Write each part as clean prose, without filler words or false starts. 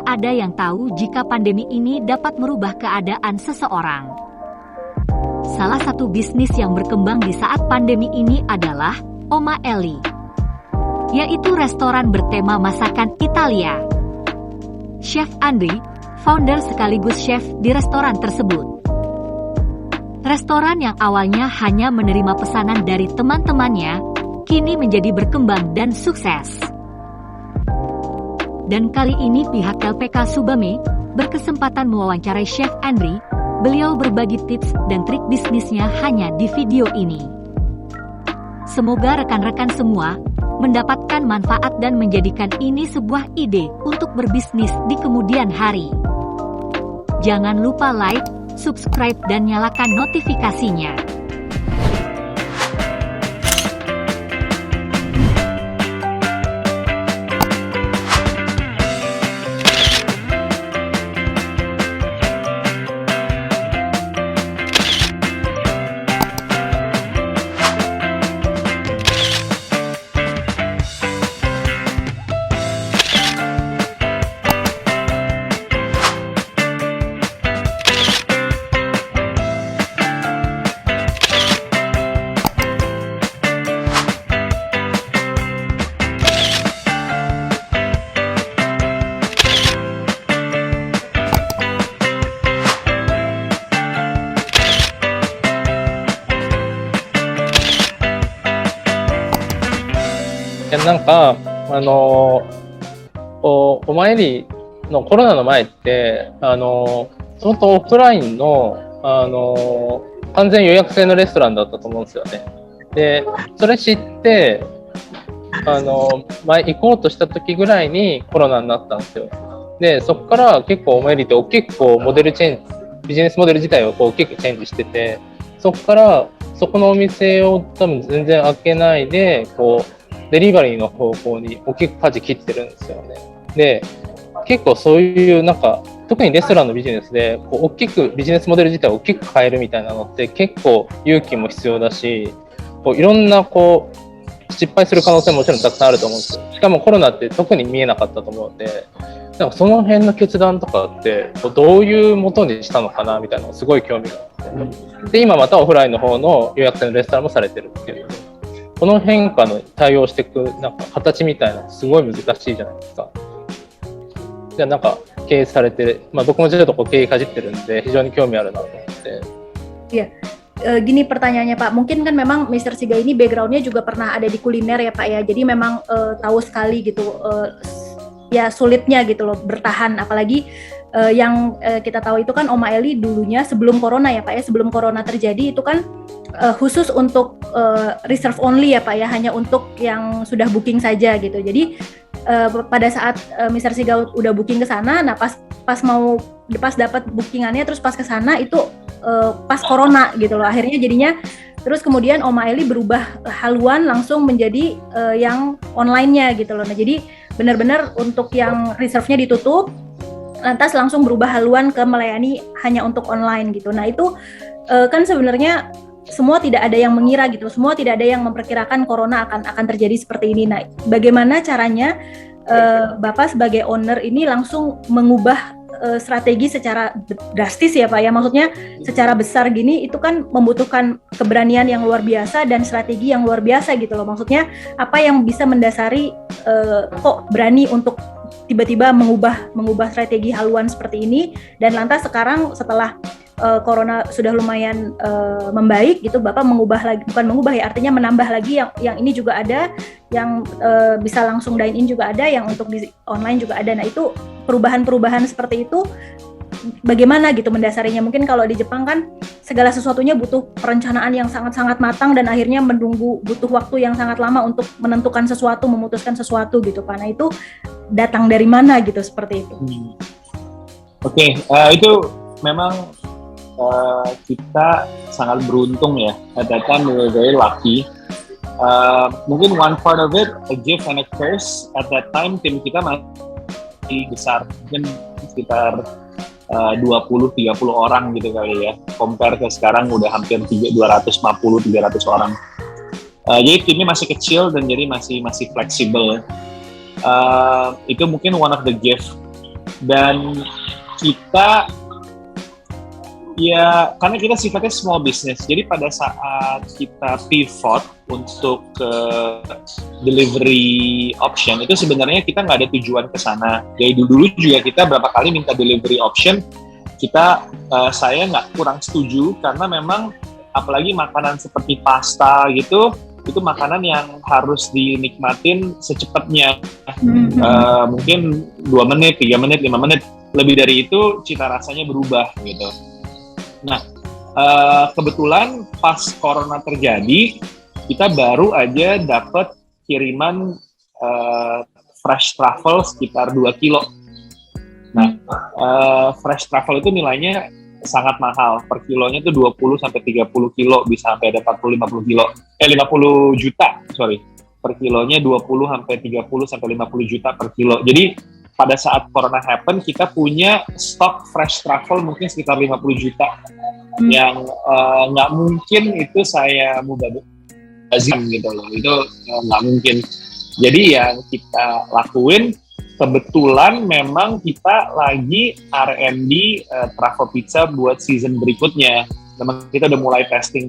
ada yang tahu jika pandemi ini dapat merubah keadaan seseorang. Salah satu bisnis yang berkembang di saat pandemi ini adalah Oma Eli, yaitu restoran bertema masakan Italia. Chef Andri, founder sekaligus chef di restoran tersebut. Restoran yang awalnya hanya menerima pesanan dari teman-temannya, kini menjadi berkembang dan sukses. Dan kali ini pihak LPK Subame berkesempatan mewawancarai Chef Andri. Beliau berbagi tips dan trik bisnisnya hanya di video ini. Semoga rekan-rekan semua mendapatkan manfaat dan menjadikan ini sebuah ide untuk berbisnis di kemudian hari. Jangan lupa like, subscribe dan nyalakan notifikasinya.お参りのコロナの前って、もとオフラインの、完全予約制のレストランだったと思うんですよね。で、それ知って、前行こうとした時ぐらいにコロナになったんですよ。で、そこから結構お参りって大きくこうモデルチェンジ、ビジネスモデル自体をこう大きくチェンジしてて、そこからそこのお店を多分全然開けないで、こう、デリバリーの方向に大きく舵切ってるんですよね。で、結構そういうなんか、特にレストランのビジネスで、こう大きく、ビジネスモデル自体を大きく変えるみたいなのって結構勇気も必要だし、こういろんなこう、失敗する可能性ももちろんたくさんあると思うんですよ。しかもコロナって特に見えなかったと思うので、なんかその辺の決断とかってどういうもとにしたのかなみたいなのすごい興味があって、で今またオフラインの方の予約制のレストランもされてるっていうので、この変化の対応していくなんか形みたいなのすごい難しいじゃないですか。じゃあなんか経営されて、僕もちょっとこう経営かじってるんで非常に興味あるなと思って。Iya, gini pertanyaannya Pak, mungkin kan memang Mr. Siga ini background-nya juga pernah ada di kuliner ya Pak ya, jadi memang tahu sekali gitu ya sulitnya gitu loh bertahan, apalagi yang kita tahu itu kan Oma Eli dulunya sebelum corona ya Pak ya, sebelum corona terjadi itu kan khusus untuk reserve only ya Pak ya, hanya untuk yang sudah booking saja gitu. Jadi pada saat Mr. Siga udah booking ke sana, nah pas dapat bookingannya terus pas ke sana itu pas corona gitu loh. Akhirnya jadinya terus kemudian Oma Eli berubah haluan langsung menjadi yang online-nya gitu loh. Nah, jadi benar-benar untuk yang reserve-nya ditutup, lantas langsung berubah haluan ke melayani hanya untuk online gitu. Nah, itu kan sebenarnya semua tidak ada yang mengira gitu, semua tidak ada yang memperkirakan corona akan terjadi seperti ini. Nah, bagaimana caranya Bapak sebagai owner ini langsung mengubah strategi secara drastis ya Pak ya, maksudnya secara besar gini itu kan membutuhkan keberanian yang luar biasa dan strategi yang luar biasa gitu loh. Maksudnya apa yang bisa mendasari kok berani untuk tiba-tiba mengubah strategi haluan seperti ini, dan lantas sekarang setelah corona sudah lumayan membaik gitu, Bapak bukan mengubah ya, artinya menambah lagi yang ini juga ada, yang bisa langsung dine in juga ada, yang untuk di online juga ada. Nah, itu perubahan-perubahan seperti itu bagaimana gitu mendasarinya? Mungkin kalau di Jepang kan segala sesuatunya butuh perencanaan yang sangat-sangat matang dan akhirnya butuh waktu yang sangat lama untuk menentukan sesuatu, memutuskan sesuatu gitu Pak. Nah, itu datang dari mana gitu seperti itu? Oke, itu memang kita sangat beruntung ya. At that time we were very lucky. Mungkin one part of it, a gift and a curse. At that time tim kita masih besar, mungkin sekitar 20-30 orang gitu kali ya. Compare ke sekarang udah hampir 250-300 orang. Jadi timnya masih kecil dan jadi masih fleksibel. Itu mungkin one of the gift Dan kita ya karena kita sifatnya small business, jadi pada saat kita pivot untuk ke delivery option itu sebenarnya kita nggak ada tujuan ke sana. Dari dulu juga kita berapa kali minta delivery option, saya nggak kurang setuju karena memang apalagi makanan seperti pasta gitu, itu makanan yang harus dinikmatin secepatnya. Mungkin 2 menit, 3 menit, 5 menit. Lebih dari itu cita rasanya berubah gitu. Nah, kebetulan pas corona terjadi, kita baru aja dapat kiriman fresh truffle sekitar 2 kilo. Nah, fresh truffle itu nilainya sangat mahal. Per kilonya itu 20 sampai 30 kilo, bisa sampai ada 40 50 kilo. 50 juta, sorry. Per kilonya 20 sampai 30 sampai 50 juta per kilo. Jadi pada saat corona happen, kita punya stok fresh truffle mungkin sekitar 50 juta. Yang nggak mungkin itu saya mubazir gitu loh. Itu nggak mungkin. Jadi yang kita lakuin, kebetulan memang kita lagi R&D truffle pizza buat season berikutnya. Memang kita udah mulai testing.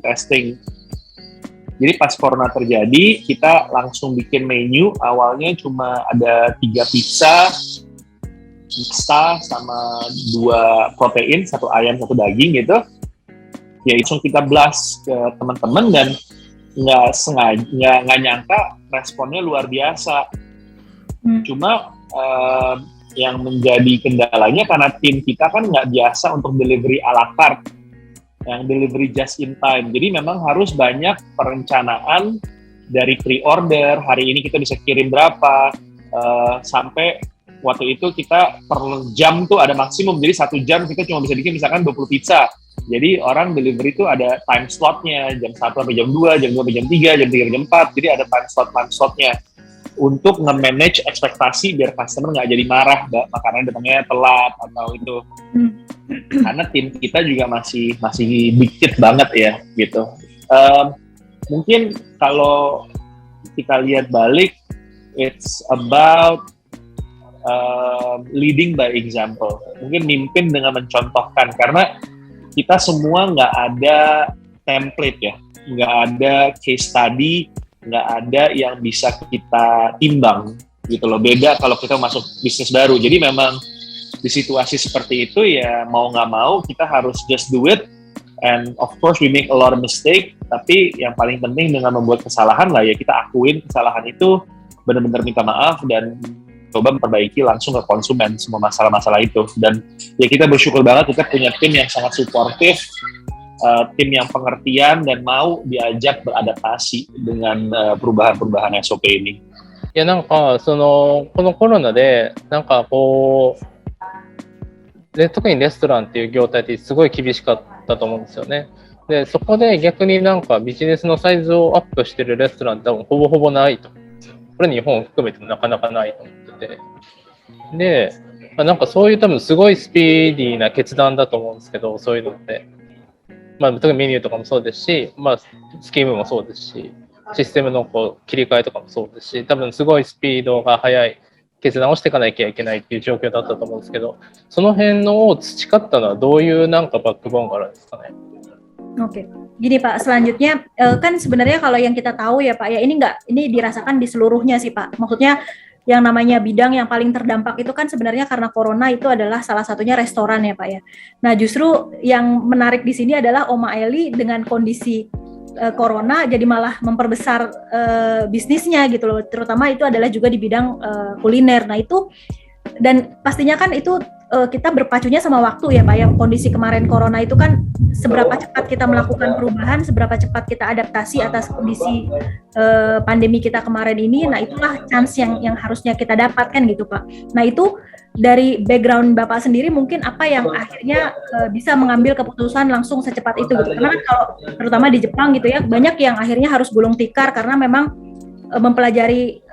Jadi pas corona terjadi, kita langsung bikin menu. Awalnya cuma ada 3 pizza, sama 2 protein, 1 ayam, 1 daging gitu. Ya langsung kita blast ke teman-teman dan nggak nyangka responnya luar biasa. Cuma yang menjadi kendalanya karena tim kita kan nggak biasa untuk delivery a la carte, yang delivery just in time. Jadi memang harus banyak perencanaan dari pre-order, hari ini kita bisa kirim berapa, sampai waktu itu kita per jam tuh ada maksimum, jadi 1 jam kita cuma bisa bikin misalkan 20 pizza. Jadi orang delivery itu ada time slotnya, jam 1 sampai jam 2, jam 2 sampai jam 3, jam 3 sampai jam 4, jadi ada time slotnya. Untuk nge-manage ekspektasi biar customer nggak jadi marah makanan datangnya telat atau itu. Karena tim kita juga masih dikit banget ya gitu. Mungkin kalau kita lihat balik, it's about leading by example. Mungkin mimpin dengan mencontohkan, karena kita semua nggak ada template ya, nggak ada case study, nggak ada yang bisa kita timbang gitu loh. Beda kalau kita masuk bisnis baru. Jadi memang di situasi seperti itu ya mau nggak mau kita harus just do it, and of course we make a lot of mistake, tapi yang paling penting dengan membuat kesalahan lah ya kita akuin kesalahan itu, benar-benar minta maaf dan coba memperbaiki langsung ke konsumen semua masalah-masalah itu. Dan ya kita bersyukur banget kita punya tim yang sangat suportif, tim yang pengertian dan mau diajak beradaptasi dengan perubahan-perubahan SOP ini. いやなんかこのコロナでなんかこう特にレストランっていう業態ってすごい厳しかったと思うんですよね。でそこで逆になんかビジネスのサイズをアップしてるレストランって多分ほぼほぼないと。これ日本を含めてもなかなかないと思ってて。でなんかそういう多分すごいスピーディーな決断だと思うんですけど、そういうのって。特にメニューとかもそうですし、スキームもそうですし、システムのこう切り替えとかもそうですし、多分すごいスピードが速い決断をしていかなきゃいけないっていう状況だったと思うんですけど、その辺のを培ったのはどういうなんかバックボーンがあるんですかね。Oke, gini Pak, selanjutnya kan sebenarnya kalau yang kita tahu ya Pak ya, ini dirasakan di seluruhnya sih Pak. Maksudnya yang namanya bidang yang paling terdampak itu kan sebenarnya karena corona itu adalah salah satunya restoran ya Pak ya. Nah justru yang menarik di sini adalah Oma Eli dengan kondisi corona jadi malah memperbesar bisnisnya gitu loh. Terutama itu adalah juga di bidang kuliner. Nah itu dan pastinya kan itu kita berpacunya sama waktu ya Pak ya. Kondisi kemarin corona itu kan seberapa cepat kita melakukan perubahan, seberapa cepat kita adaptasi atas kondisi pandemi kita kemarin ini. Nah itulah chance yang harusnya kita dapatkan gitu Pak. Nah itu dari background Bapak sendiri mungkin apa yang akhirnya bisa mengambil keputusan langsung secepat itu gitu. Karena kan kalau terutama di Jepang gitu ya, banyak yang akhirnya harus gulung tikar karena memang mempelajari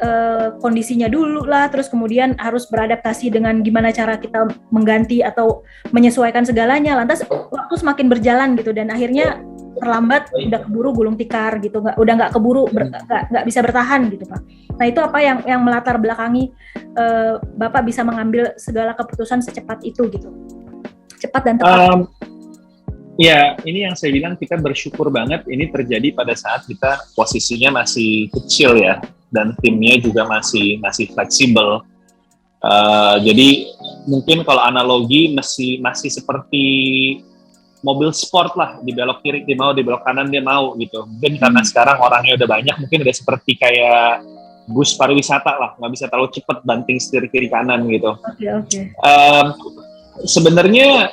kondisinya dulu lah, terus kemudian harus beradaptasi dengan gimana cara kita mengganti atau menyesuaikan segalanya. Lantas waktu semakin berjalan gitu dan akhirnya terlambat udah keburu gulung tikar gitu, udah nggak keburu nggak bisa bertahan gitu Pak. Nah itu apa yang melatar belakangi Bapak bisa mengambil segala keputusan secepat itu gitu, cepat dan tepat. Ya, ini yang saya bilang kita bersyukur banget ini terjadi pada saat kita posisinya masih kecil ya, dan timnya juga masih fleksibel. Jadi mungkin kalau analogi masih seperti mobil sport lah, di belok kiri dia mau, di belok kanan dia mau gitu. Mungkin karena sekarang orangnya udah banyak, mungkin udah seperti kayak bus pariwisata lah, nggak bisa terlalu cepat banting setir kiri kanan gitu. Oke. Sebenarnya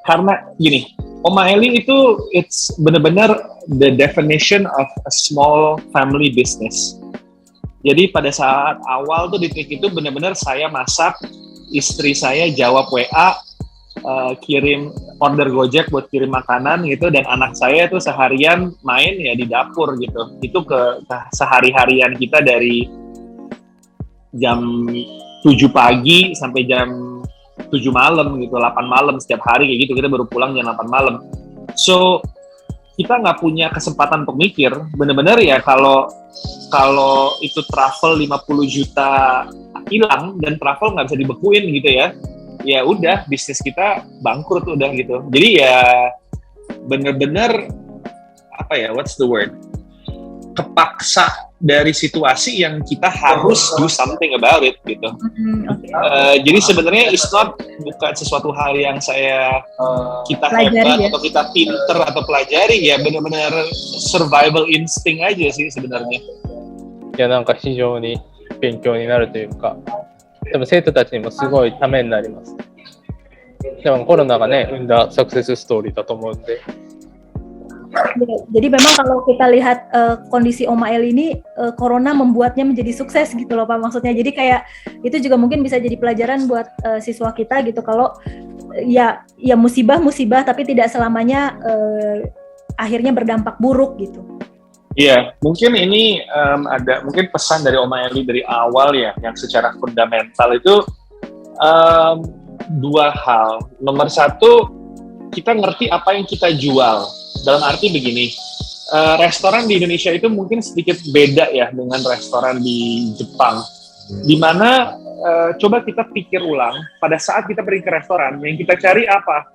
karena gini, Oma Eli itu it's benar-benar the definition of a small family business. Jadi pada saat awal tuh di titik itu benar-benar saya masak, istri saya jawab WA, kirim order Gojek buat kirim makanan gitu, dan anak saya tuh seharian main ya di dapur gitu. Itu ke sehari-harian kita dari jam 7 pagi sampai jam 7 malam gitu, 8 malam setiap hari kayak gitu, kita baru pulang jam 8 malam. So, kita nggak punya kesempatan untuk mikir, bener-bener ya kalau itu travel 50 juta hilang dan travel nggak bisa dibekuin gitu ya udah bisnis kita bangkrut udah gitu. Jadi ya bener-bener apa ya, what's the word? Kepaksa dari situasi yang kita harus do something about it gitu. Jadi sebenarnya it's not bukan sesuatu hal yang kita hebat atau kita pinter atau pelajari, ya benar-benar survival instinct aja sih sebenarnya. いやなんか非常に勉強になるというか、多分生徒たちにもすごいためになります。でもコロナがね生んだサクセスストーリーだと思うんで。Jadi memang kalau kita lihat kondisi Oma Eli ini, corona membuatnya menjadi sukses gitu loh Pak, maksudnya. Jadi kayak itu juga mungkin bisa jadi pelajaran buat siswa kita gitu, kalau ya musibah tapi tidak selamanya akhirnya berdampak buruk gitu. Iya, mungkin ini ada mungkin pesan dari Oma Eli dari awal ya, yang secara fundamental itu dua hal. Nomor satu, kita ngerti apa yang kita jual. Dalam arti begini, restoran di Indonesia itu mungkin sedikit beda ya dengan restoran di Jepang. Dimana coba kita pikir ulang, pada saat kita pergi ke restoran, yang kita cari apa?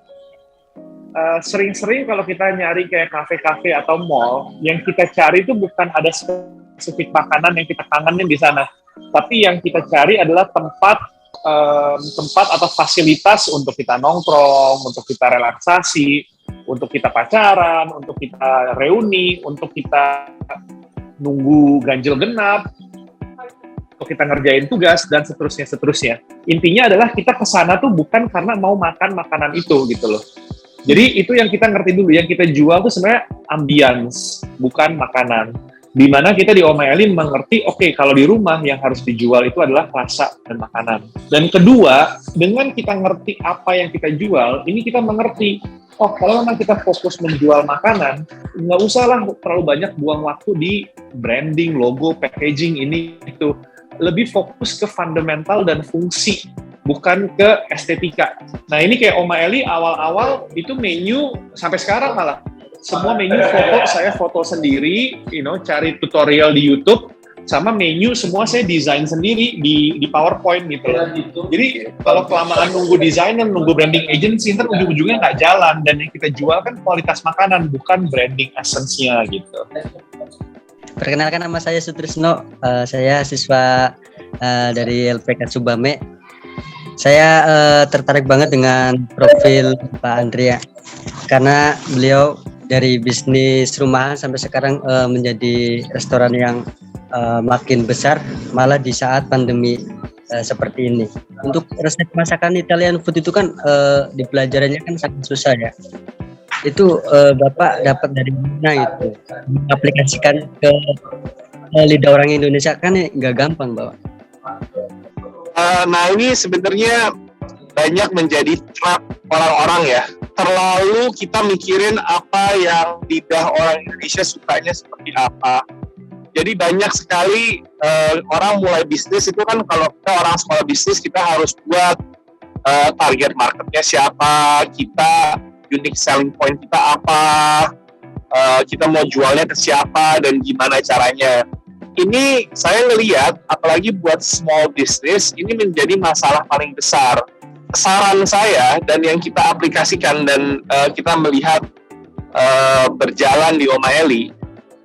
Sering-sering kalau kita nyari kayak kafe-kafe atau mall, yang kita cari itu bukan ada spesifik makanan yang kita kangenin di sana, tapi yang kita cari adalah tempat atau fasilitas untuk kita nongkrong, untuk kita relaksasi, untuk kita pacaran, untuk kita reuni, untuk kita nunggu ganjil genap, untuk kita ngerjain tugas, dan seterusnya. Intinya adalah kita kesana tuh bukan karena mau makan makanan itu gitu loh. Jadi itu yang kita ngerti dulu, yang kita jual tuh sebenarnya ambience, bukan makanan. Dimana kita di Oma Eli mengerti, oke, kalau di rumah yang harus dijual itu adalah rasa dan makanan. Dan kedua, dengan kita ngerti apa yang kita jual, ini kita mengerti, oh kalau memang kita fokus menjual makanan, nggak usah lah terlalu banyak buang waktu di branding, logo, packaging, ini itu. Lebih fokus ke fundamental dan fungsi, bukan ke estetika. Nah ini kayak Oma Eli awal-awal itu menu, sampai sekarang malah, semua menu saya foto sendiri, cari tutorial di YouTube, sama menu semua saya desain sendiri di PowerPoint gitu. Jadi kalau kelamaan nunggu desainer, nunggu branding agency, ntar ujung-ujungnya nggak jalan. Dan yang kita jual kan kualitas makanan, bukan branding essence-nya gitu. Perkenalkan, nama saya Sutrisno, saya siswa dari LPK Subame. Saya tertarik banget dengan profil Pak Andrea, karena beliau dari bisnis rumahan sampai sekarang menjadi restoran yang makin besar, malah di saat pandemi seperti ini. Untuk resep masakan Italian food itu kan dipelajarannya kan sangat susah ya. Itu Bapak dapat dari mana itu? Mengaplikasikan ke lidah orang Indonesia kan nggak gampang, Bapak. Nah ini sebenarnya banyak menjadi trap orang-orang ya. Terlalu kita mikirin apa yang lidah orang Indonesia sukanya seperti apa. Jadi banyak sekali orang mulai bisnis itu kan, kalau kita orang sekolah bisnis kita harus buat target marketnya siapa, kita unique selling point kita apa, kita mau jualnya ke siapa dan gimana caranya. Ini saya ngelihat, apalagi buat small business, ini menjadi masalah paling besar. Saran saya dan yang kita aplikasikan dan kita melihat berjalan di Oma Eli,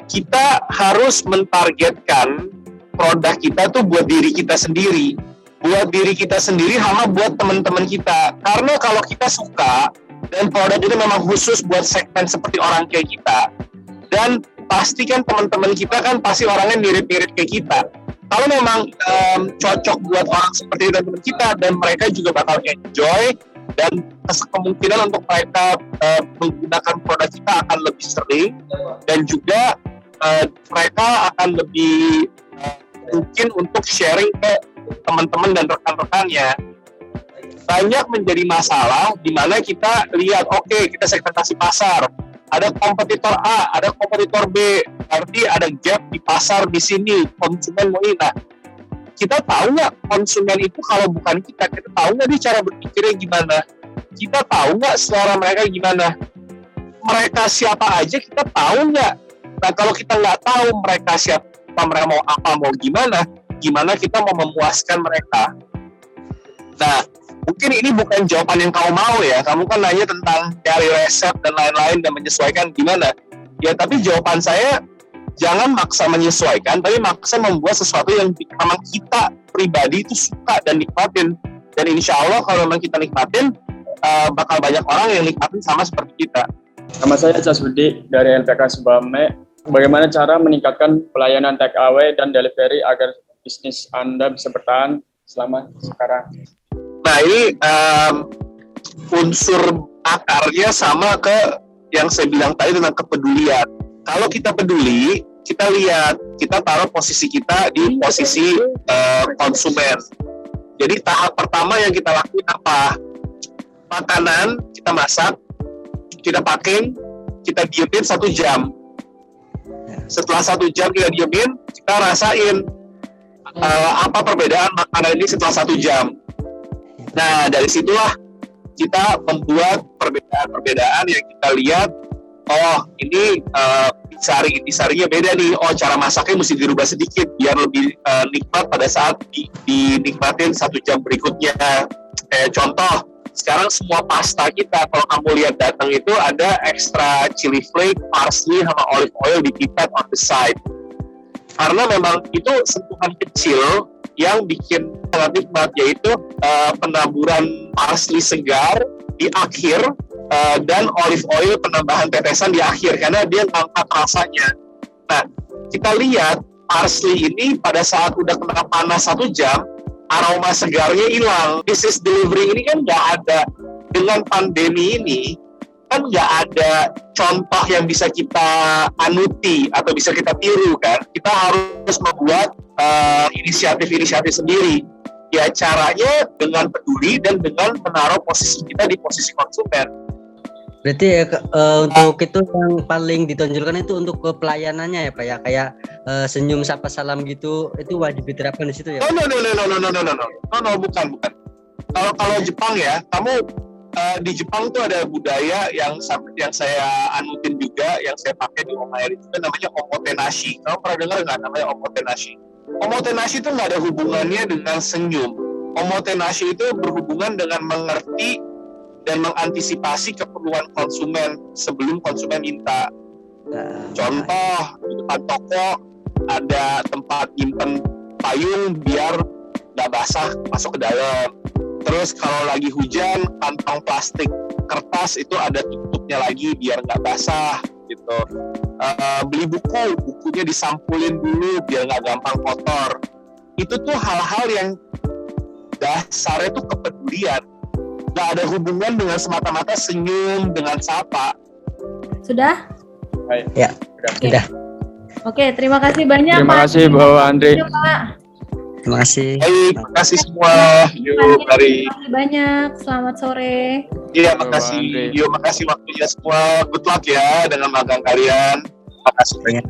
kita harus mentargetkan produk kita tuh buat diri kita sendiri. Buat diri kita sendiri sama buat teman-teman kita. Karena kalau kita suka dan produk itu memang khusus buat segmen seperti orang kayak kita, dan pasti kan teman-teman kita kan pasti orangnya mirip-mirip kayak kita. Kalau memang cocok buat orang seperti itu dan teman kita, dan mereka juga bakal enjoy, dan kemungkinan untuk mereka menggunakan produk kita akan lebih sering, dan juga mereka akan lebih mungkin untuk sharing ke teman-teman dan rekan-rekannya. Banyak menjadi masalah di mana kita lihat, oke, kita segmentasi pasar. Ada kompetitor A, ada kompetitor B, berarti ada gap di pasar di sini, konsumen mau ini. Nah, kita tahu nggak konsumen itu kalau bukan kita tahu nggak dia cara berpikirnya gimana? Kita tahu nggak selera mereka gimana? Mereka siapa aja kita tahu nggak? Nah, kalau kita nggak tahu mereka siapa, mereka mau apa, mau gimana kita mau memuaskan mereka? Nah, mungkin ini bukan jawaban yang kamu mau ya. Kamu kan nanya tentang cari resep dan lain-lain dan menyesuaikan gimana. Ya, tapi jawaban saya jangan maksa menyesuaikan, tapi maksa membuat sesuatu yang memang kita pribadi itu suka dan nikmatin. Dan insya Allah kalau memang kita nikmatin, bakal banyak orang yang nikmatin sama seperti kita. Nama saya Casbudi dari LPK Subame. Bagaimana cara meningkatkan pelayanan take away dan delivery agar bisnis Anda bisa bertahan selama sekarang? Nah, ini unsur akarnya sama ke yang saya bilang tadi tentang kepedulian. Kalau kita peduli, kita lihat, kita taruh posisi kita di posisi konsumen. Jadi tahap pertama yang kita lakukan apa? Makanan kita masak, kita packing, kita diemin 1 jam. Setelah 1 jam kita diemin, kita rasain apa perbedaan makanan ini setelah 1 jam. Nah, dari situlah kita membuat perbedaan-perbedaan yang kita lihat, oh ini intisarinya beda nih, oh cara masaknya mesti dirubah sedikit biar lebih nikmat pada saat dinikmatin 1 jam berikutnya. Contoh, sekarang semua pasta kita, kalau kamu lihat datang itu ada extra chili flake, parsley, sama olive oil dipipet on the side. Karena memang itu sentuhan kecil yang bikin sangat nikmat, yaitu penaburan parsley segar di akhir dan olive oil penambahan tetesan di akhir, karena dia ngangkat rasanya. Nah, kita lihat parsley ini pada saat udah kena panas 1 jam, aroma segarnya hilang. Business delivery ini kan nggak ada. Dengan pandemi ini kan nggak ada contoh yang bisa kita anuti atau bisa kita tiru kan. Kita harus membuat inisiatif-inisiatif sendiri. Ya caranya dengan peduli dan dengan menaruh posisi kita di posisi konsumen. Berarti untuk itu yang paling ditonjolkan itu untuk ke pelayanannya ya Pak ya, kayak senyum sapa salam gitu, itu wajib diterapkan di situ ya? No, bukan. Kalau Jepang ya, kamu di Jepang tuh ada budaya yang saya anutin juga, yang saya pakai di Oma Eli juga, namanya omotenashi. Kamu pernah dengar nggak namanya omotenashi? Omotenashi itu nggak ada hubungannya dengan senyum. Omotenashi itu berhubungan dengan mengerti dan mengantisipasi keperluan konsumen sebelum konsumen minta. Contoh, di depan toko ada tempat nyimpen payung biar nggak basah masuk ke dalam. Terus kalau lagi hujan, kantong plastik kertas itu ada tutupnya lagi biar nggak basah gitu. Beli bukunya disampulin dulu biar nggak gampang kotor. Itu tuh hal-hal yang dasarnya tuh kepedulian. Nggak ada hubungan dengan semata-mata senyum dengan sapa. Sudah? Baik. Ya, sudah. Oke, terima kasih banyak Terima Pak. kasih Bapak Andre. Ya, Pak. Terima kasih. Baik, terima kasih semua. Yuk, mari. Terima kasih banyak. Selamat sore. Iya, Bapak makasih. Andre. Yuk, makasih waktunya semua. Good luck ya dengan magang kalian. Makasih banyak.